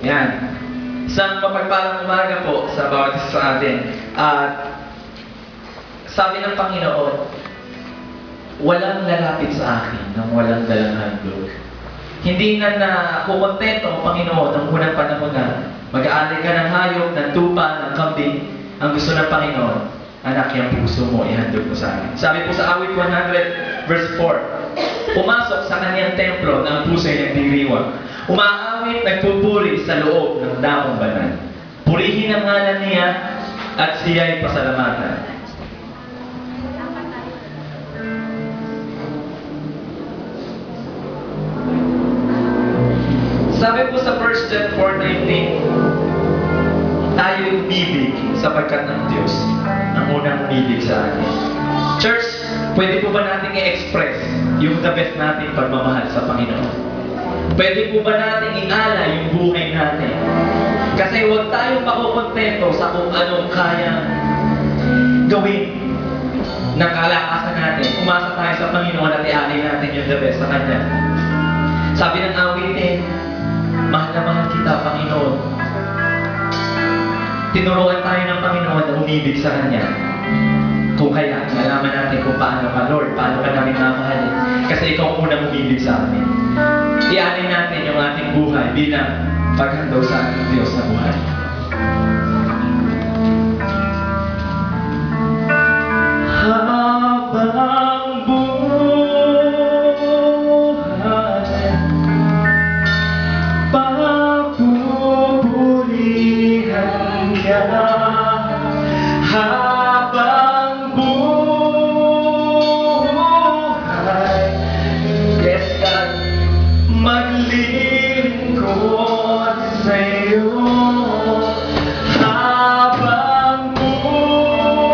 Yan. Isang mapagpalang umaga po sa bawat isa sa atin. At sabi ng Panginoon, walang lalapit sa akin nang walang dalang handog. Hindi na kukontento ang Panginoon ng unang panahon na mag-aalay ka ng hayop, ng tupa, ng kambing. Ang gusto ng Panginoon, anak, yung puso mo, ihandog mo sa akin. Sabi po sa awit 100 verse 4, pumasok sa kanyang templo na ang puso'y nagdiriwang. Umaawit, nagpupuri sa loob ng damong banal. Purihin ang ngalan niya at siya'y pasalamatan. Sabi po sa 1 John 4:19, tayo'y umibig sapagkat ng Diyos ang unang umibig sa atin. Church, pwede po ba natin i-express yung the best natin pagmamahal sa Panginoon? Pwede po ba natin iala yung buhay natin? Kasi huwag tayong makukontento sa kung anong kayang gawin ng kalakasan natin. Umasa tayo sa Panginoon at ialay natin yung the best sa Kanya. Sabi ng awitin, mahal na mahal kita, Panginoon. Tinuruan tayo ng Panginoon na umibig sa Kanya. Kung kaya, malaman natin kung paano ka, Lord, paano ka namin mamahalin. Kasi Ikaw ang unang umibig sa amin. Ialay natin yung ating buhay bilang paghandog sa ating Diyos na buhay. Habang buhay, papupurihan ka. Habang buhay, yes God, maglingkod sa'yo. Habang buhay,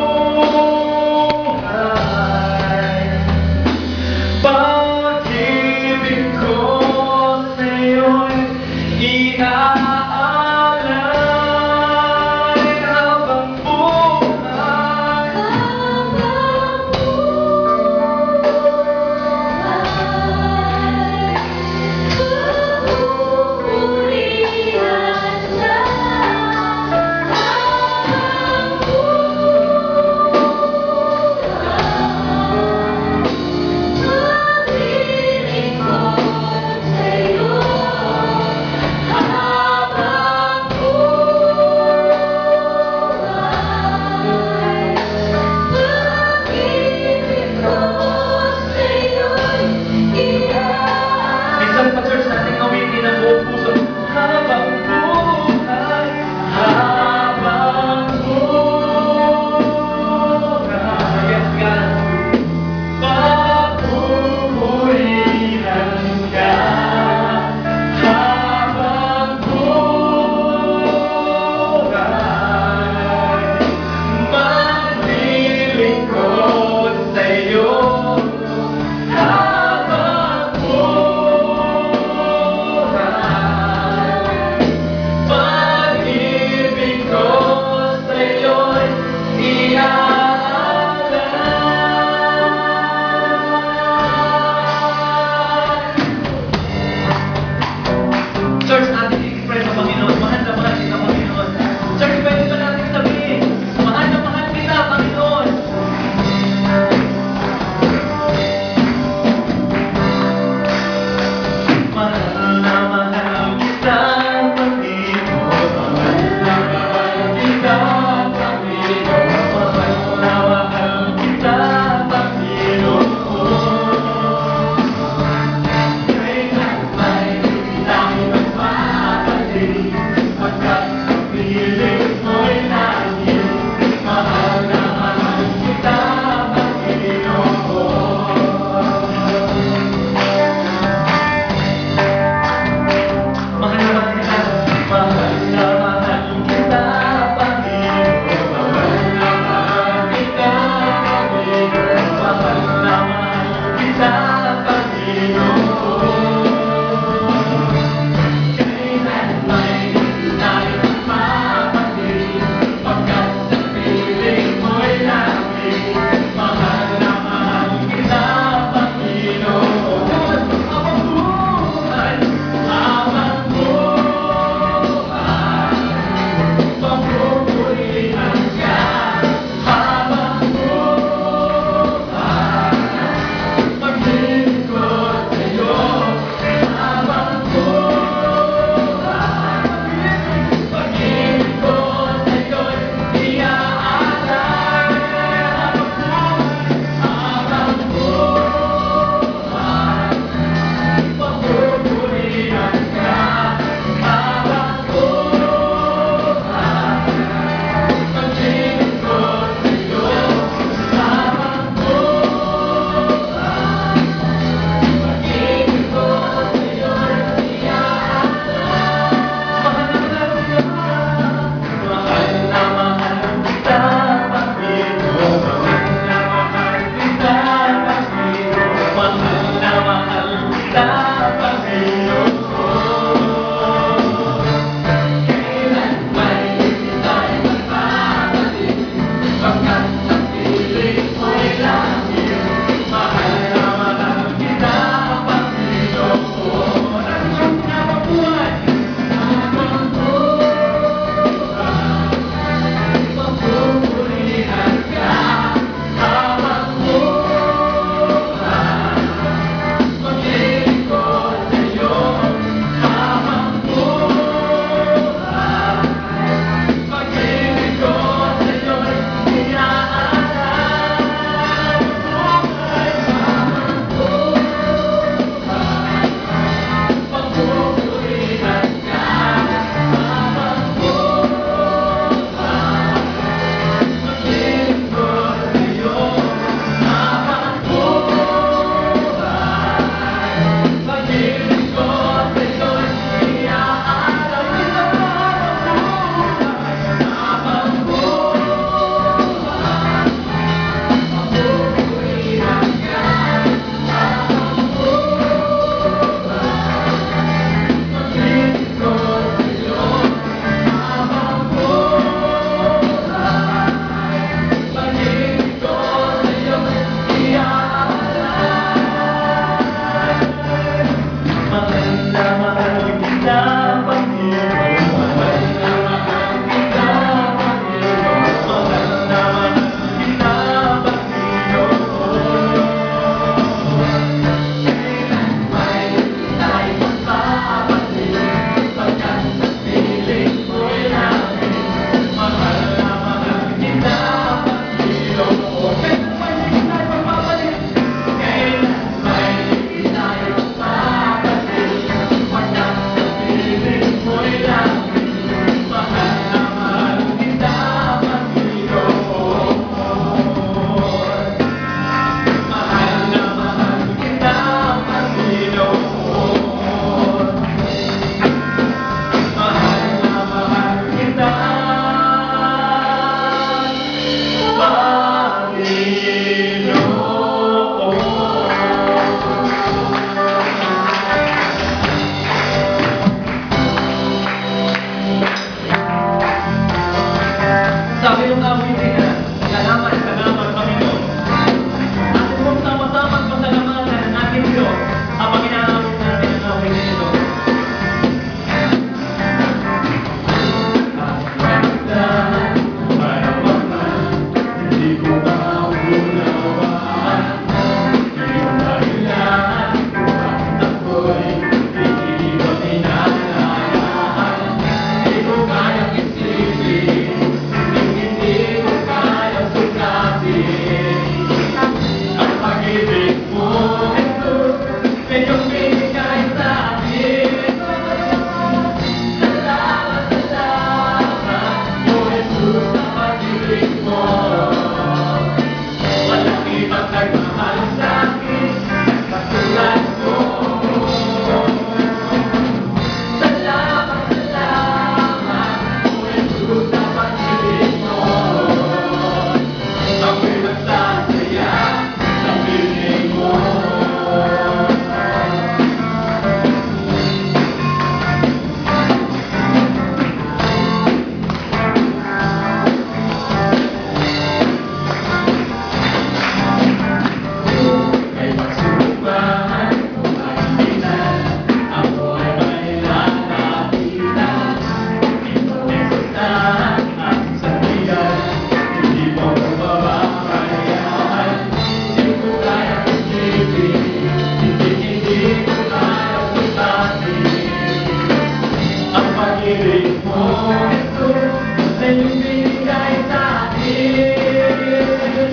pag-ibig mo, Jesus, na iyong binigay sa akin.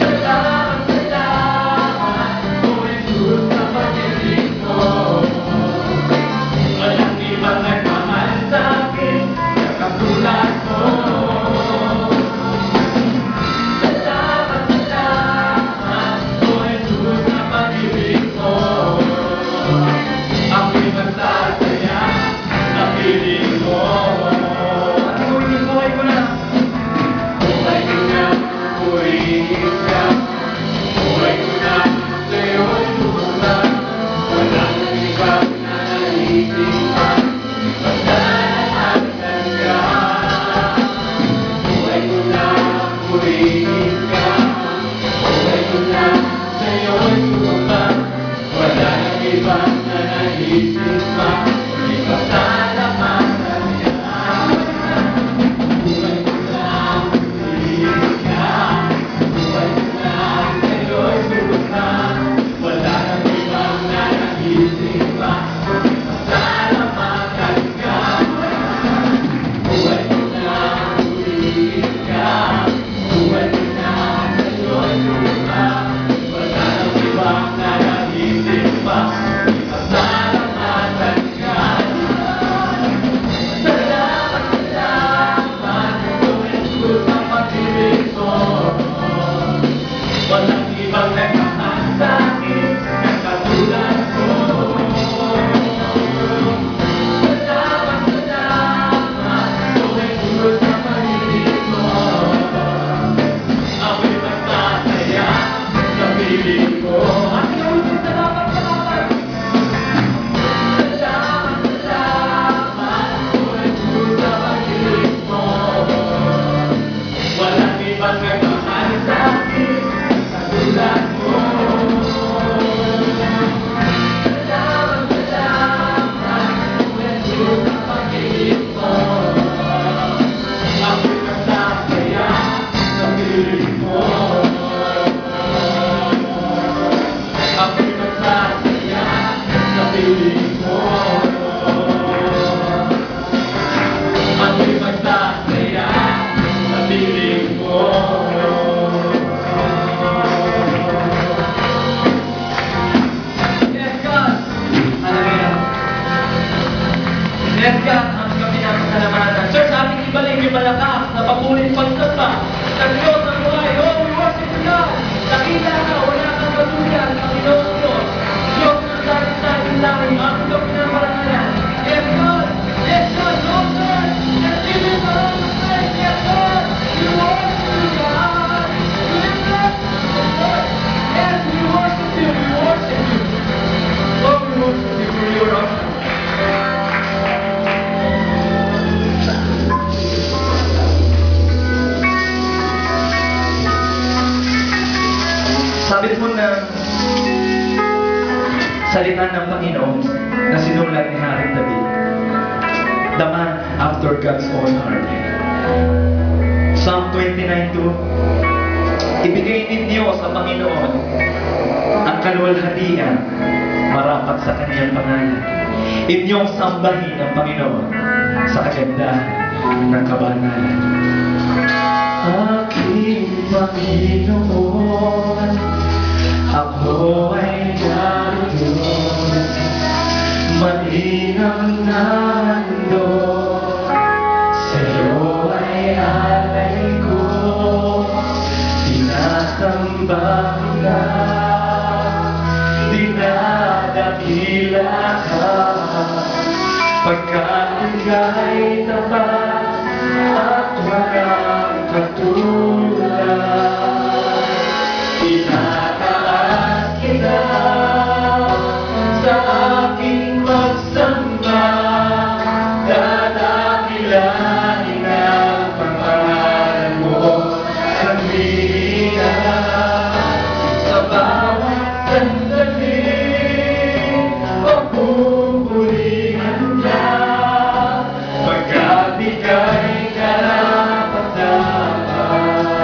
Salamat, salamat, O Jesus, sa pag-ibig mo. Walang ibang nagmamahal sa akin na katulad mo. Salamat, salamat, O Jesus, sa pag-ibig mo. Ako'y magsasaya sa piling mo. Purihin buhay ko na. Buhay ko na, purihin ka. Buhay ko na, sa'yo'y lumulan. Walang ibang nanaisip pa. Pagdalatan ka. Buhay ko na, purihin ka. Buhay ko na, sa'yo'y lumulan. Walang ibang nanaisip pa. Di pasalamatan ka. Buhay ko na, purihin ka. Buhay ko na, sa'yo'y lumulan. Walang ibang nanaisip pa. Di pasalamatan ka. Buhay ko na, purihin ka. Buhay ko na, sa'yo'y lumulan. Walang ibang nanaisip pa. Di pasalamatan ka. Salamat, salamat, O Jesus, sa pag-ibig mo. Walang ibang nagmamahal sa akin na katulad mo. Salamat, salamat, O Jesus, sa pag-ibig mo. Ako'y magsasaya sa piling mo. At ikaw, salamat, salamat. Salamat, salamat, O Jesus, sa pag-ibig mo. Walang ibang nagmamahal sa akin katulad mo. Salamat, salamat, O Jesus, sa pag-ibig mo. Ako'y magsasaya sa piling mo. Ako'y magsasaya sa piling mo. Ako'y magsasaya sa piling mo. Yes, God. Hallelujah. Yes, God, ang kami namin salamatan. Sir, sa ating ibalik yung malakas na papulit pagsamba sa Diyos ng buhay. Oh, we worship you, God. Nakita ka, wala kang katulad, Panginoon Diyos. Diyos ng dating langit, ang iyong pinamarangalan. Yes, God. Yes, God. Lord, God. Yes, Jesus, our own strength. Yes, God. We worship you, God. We lift up the Lord. Yes, we worship you. We worship you. Lord, we worship you for your honor. Sabi po na salita ng Panginoon na sinulat ni Haring David, the man after God's own heart. Psalm 29:2, ibigay ninyo sa Panginoon ang kaluwalhatian marapat sa kanyang pangalan. Inyong sambahin ang Panginoon sa kagandahan ng kabanalan. Aking Panginoon, ako ay naroon, mainam na handog, sa'yo ay alay ko, sinasamba ka, dinadakila ka, pagkat ika'y tapat at walang katulad. Itataas kita sa aking pagsamba, dadakilain ang pangalan mo sa mina. Sa bawat sandali, pagpupurihan ka, pagkat ika'y karapat-dapat.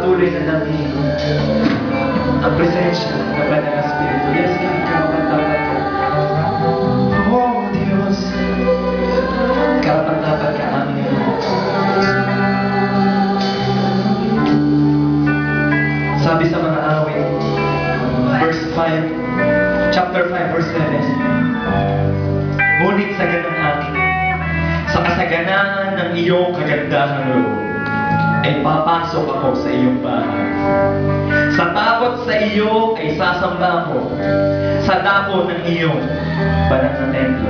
patuloy na namin ang presensya ng Banal na Espiritu. Yes, God, karapat-dapat ka. Oh, Diyos, karapat-dapat ka amin. Sabi sa mga awit, verse 5, chapter 5, verse 7, ngunit sa ganang akin, sa kasaganaan ng iyong kagandahang loob, ay papasok ako sa iyong bahay. Sa takot sa iyo ay sasamba ko sa dako ng iyong banal na templo.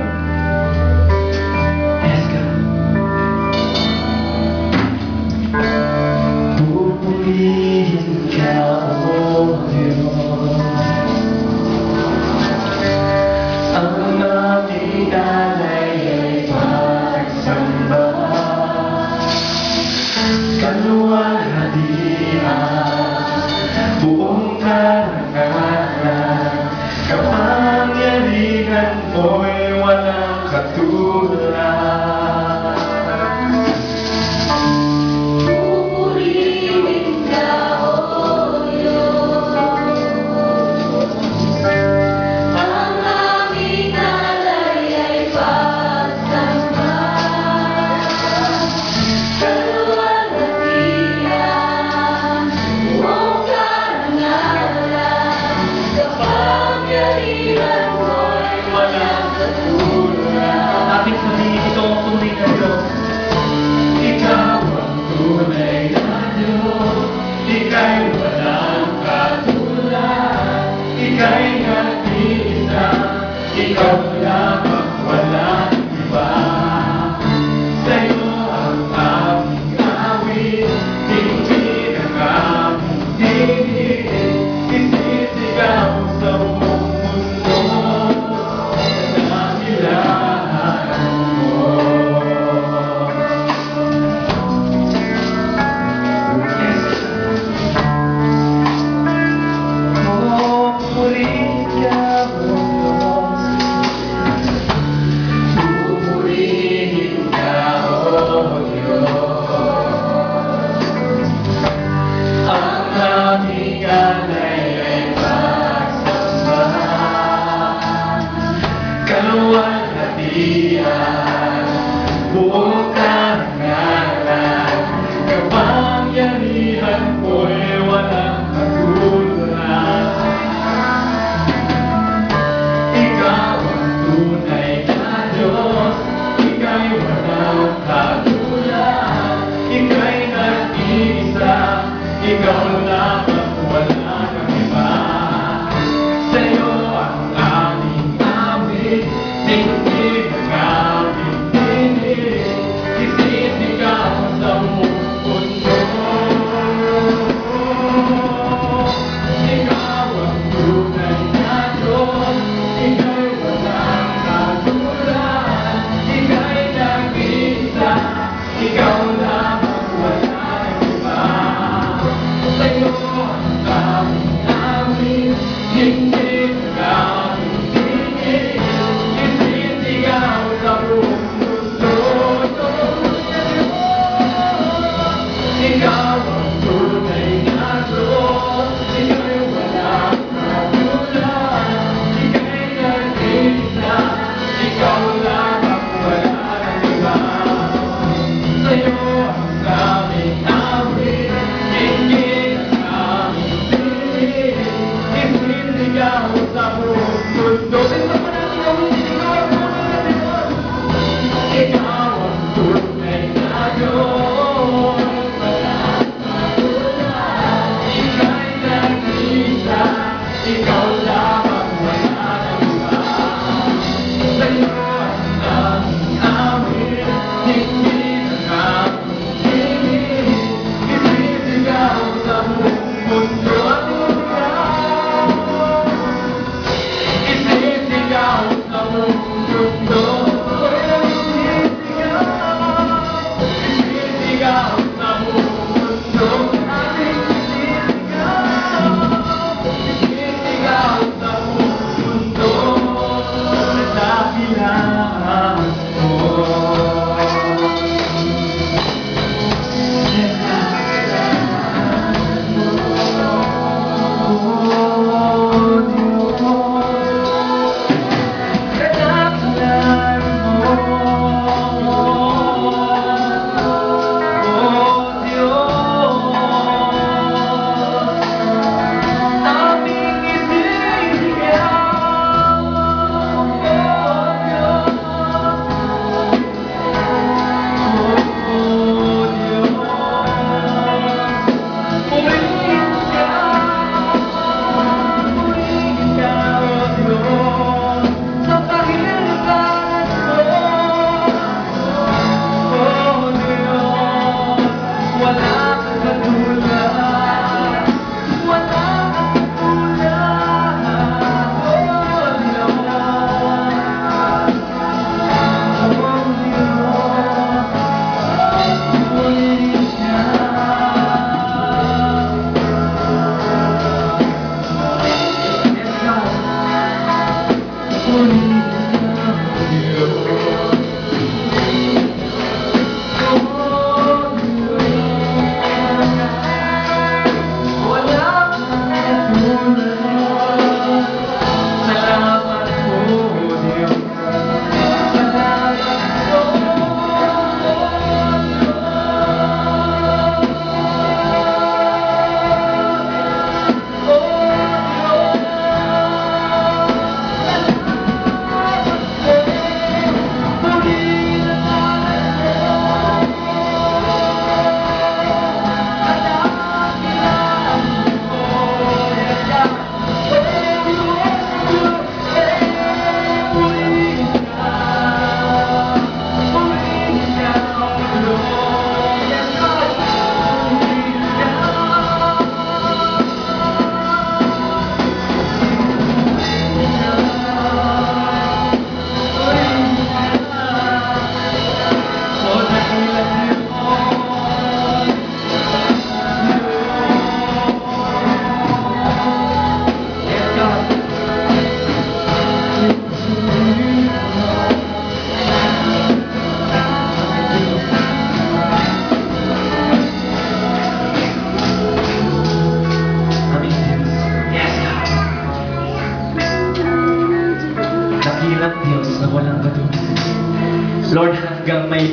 Yes, God. Pupurihin ka, O Diyos, ang aming alay ay pagsamba. Kaluwalhatian, buong karangalan, kapangyarihan mo'y wala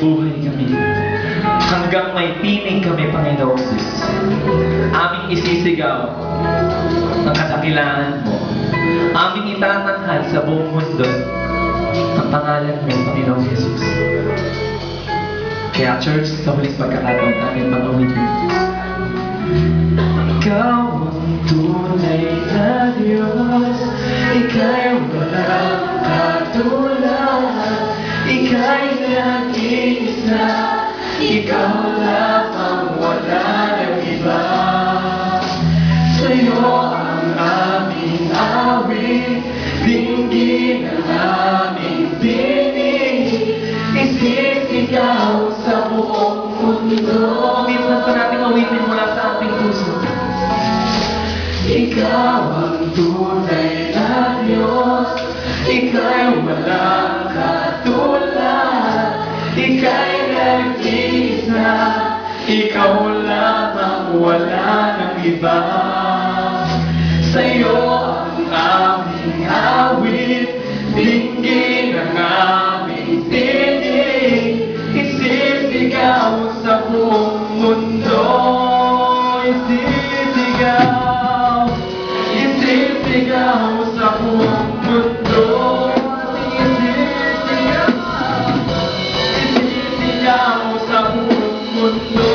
buhay kami. Hanggang may tinig kami, Panginoong Diyos. Aming isisigaw ang kadakilaan mo. Aming itatanghal sa buong mundo ang pangalan mo, Panginoong Jesus. Kaya church, sa huling pagkakataon namin mga awitin. Ikaw ang tunay na Diyos, Ika'y walang katulad, Ika'y nag-iisa, Ikaw lamang wala ng iba. Sa'yo ang aming awit, dinggin ang aming tinig, isisigaw sa buong mundo. Minsan pa natin awitin mula sa ating puso. Ikaw ang tunay na Diyos, Ika'y walang katulad, Ika'y nag-iisa, Ikaw lamang wala ng iba. Sa'yo ang aming awit, dinggin ang aming tinig, isisigaw sa buong mundo. Isisigaw, isisigaw sa buong mundo. Isisigaw, isisigaw sa buong mundo.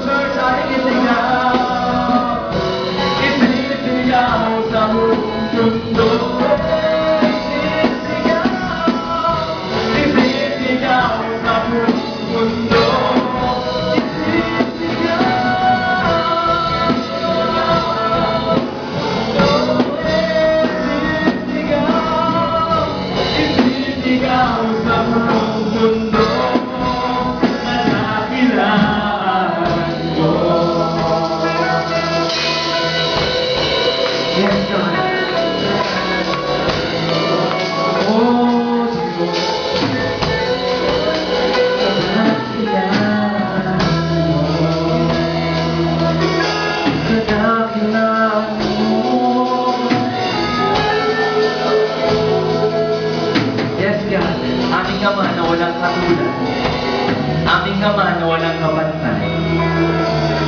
Church, ating isigaw, isisigaw sa buong mundo. Isisigaw sa buong mundo. Isisigaw sa buong mundo ang dakilaan mo. Yes, God. Oh, Diyos, kadakilaan mo. Kadakilaan mo. Yes, God. Aming Ama na walang katulad. Aming Ama na walang kapantay.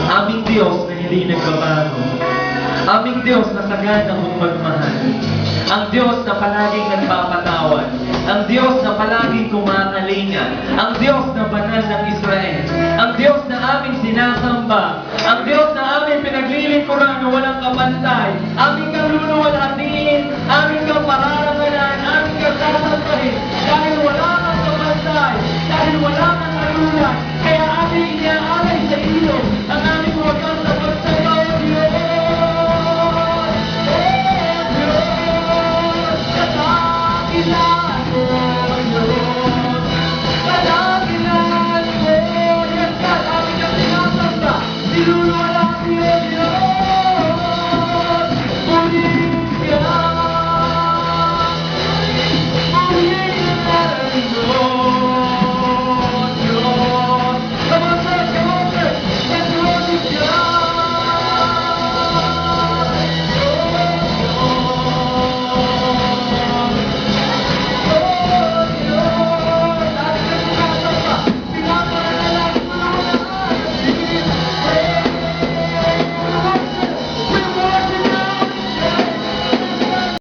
Aming Diyos na hindi nagbabago. Aming Diyos na sagana mong magmahal. Ang Diyos na palaging nagpapatawad. Ang Diyos na palaging kumakalinga. Ang Diyos na banal ng Israel. Ang Diyos na aming sinasamba. Ang Diyos na aming pinaglilingkuran na walang kapantay. Aming kaluluwalhatiin. Aming kapararangalan. Aming kasasampahin. Dahil wala kang kapantay. Dahil wala